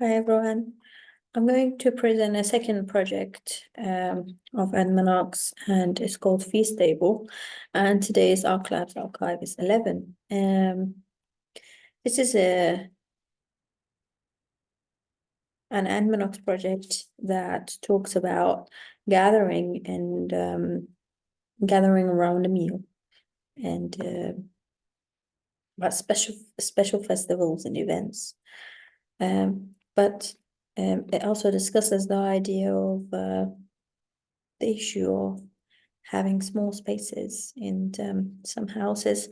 Hi everyone. I'm going to present a second project of Admanox, and it's called Feast Table. And today is Archlabs Archive AA-11. This is an Admanox project that talks about gathering and gathering around a meal, and about special festivals and events. But it also discusses the idea of the issue of having small spaces, and some houses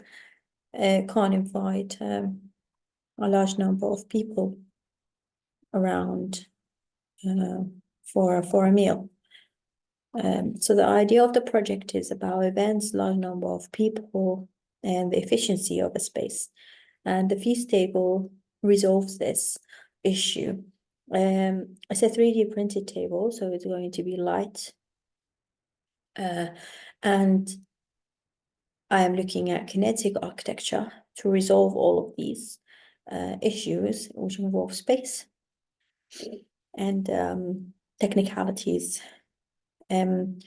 can't invite a large number of people around for a meal. So the idea of the project is about events, large number of people, and the efficiency of a space. And the feast table resolves this issue. It's a 3D printed table, so it's going to be light. And I am looking at kinetic architecture to resolve all of these issues, which involve space and technicalities and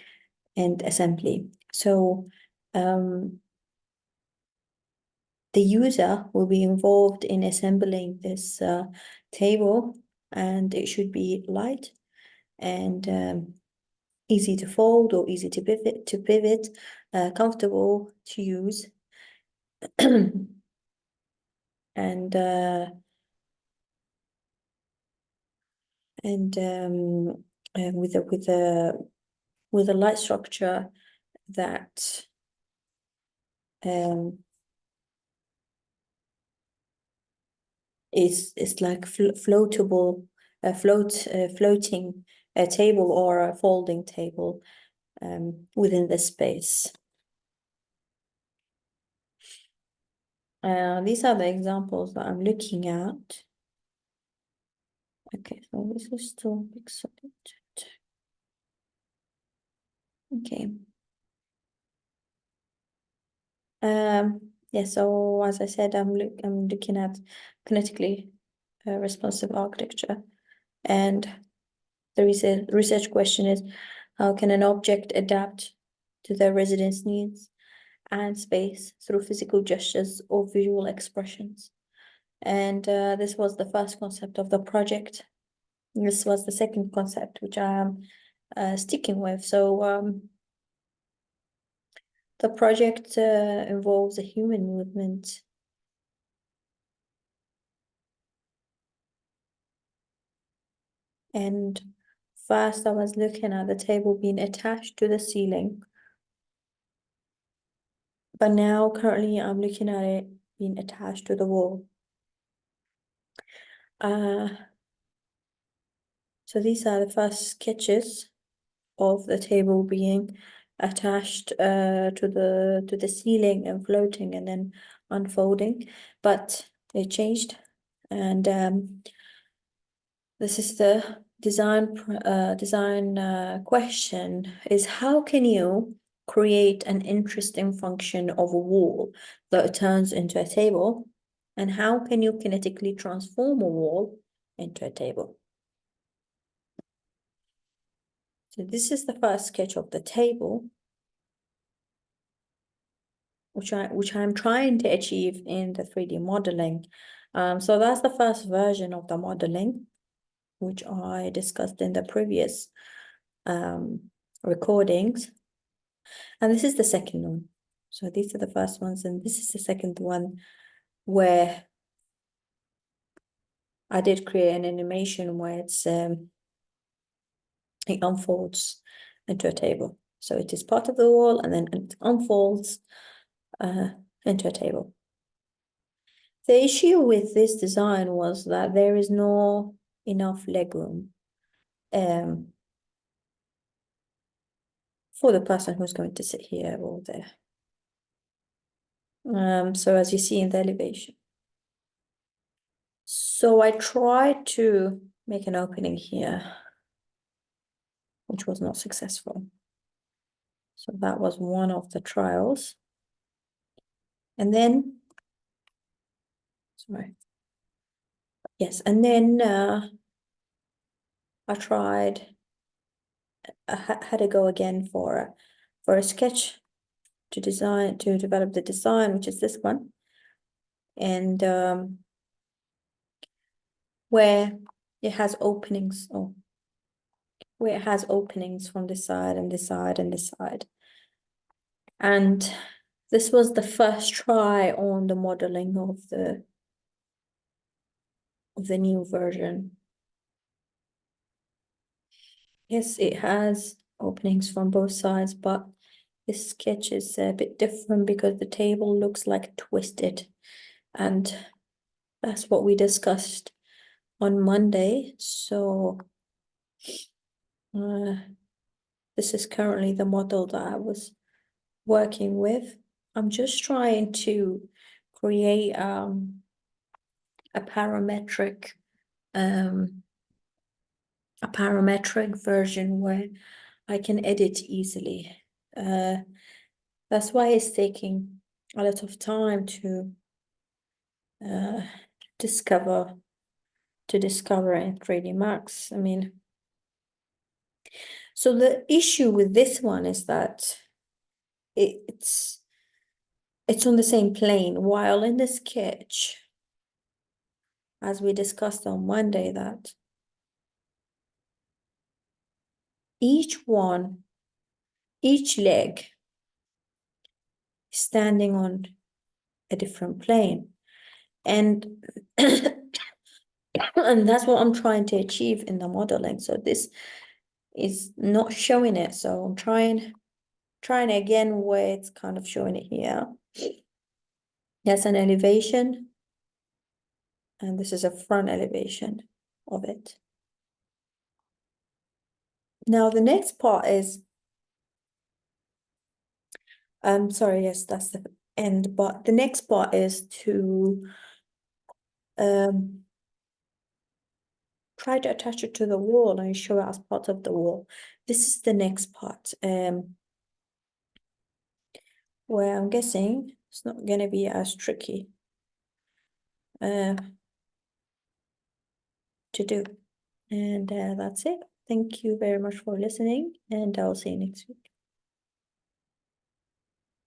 assembly. So the user will be involved in assembling this table, and it should be light and easy to fold or easy to pivot, comfortable to use, and with a light structure that is like floating a table or a folding table within the space. These are the examples that I'm looking at. Okay, so this is still pixelated. Okay. Yeah, so as I said, I'm looking at kinetically responsive architecture, and the research question is, how can an object adapt to the residents' needs and space through physical gestures or visual expressions? And this was the first concept of the project. This was the second concept, which I am sticking with. So the project involves a human movement. And first I was looking at the table being attached to the ceiling. But now currently I'm looking at it being attached to the wall. So these are the first sketches of the table being attached to the ceiling and floating and then unfolding, but they changed. And this is the design question: is how can you create an interesting function of a wall that turns into a table, and how can you kinetically transform a wall into a table? So this is the first sketch of the table, which I'm trying to achieve in the 3D modeling. So that's the first version of the modeling, which I discussed in the previous recordings. And this is the second one. So these are the first ones, and this is the second one, where I did create an animation where it unfolds into a table. So it is part of the wall, and then it unfolds into a table. The issue with this design was that there is no enough legroom for the person who's going to sit here or there. So as you see in the elevation. So I tried to make an opening here, which was not successful. So that was one of the trials. And then, and then I had to go again for a sketch to develop the design, which is this one. And where it has openings, where it has openings from this side and this side and this side. And this was the first try on the modeling of the new version. Yes, it has openings from both sides, but this sketch is a bit different because the table looks like twisted. And that's what we discussed on Monday. So this is currently the model that I was working with. I'm just trying to create a parametric version where I can edit easily. That's why it's taking a lot of time to discover in 3D Max. I mean, so the issue with this one is that it's on the same plane, while in the sketch, as we discussed on Monday, that each leg is standing on a different plane. And and that's what I'm trying to achieve in the modeling. So this is not showing it. So I'm trying again where it's kind of showing it here. That's an elevation. And this is a front elevation of it. Now the next part is, sorry, yes, that's the end, but the next part is to try to attach it to the wall and show it as part of the wall. This is the next part, where I'm guessing it's not going to be as tricky to do. And that's it. Thank you very much for listening, and I'll see you next week.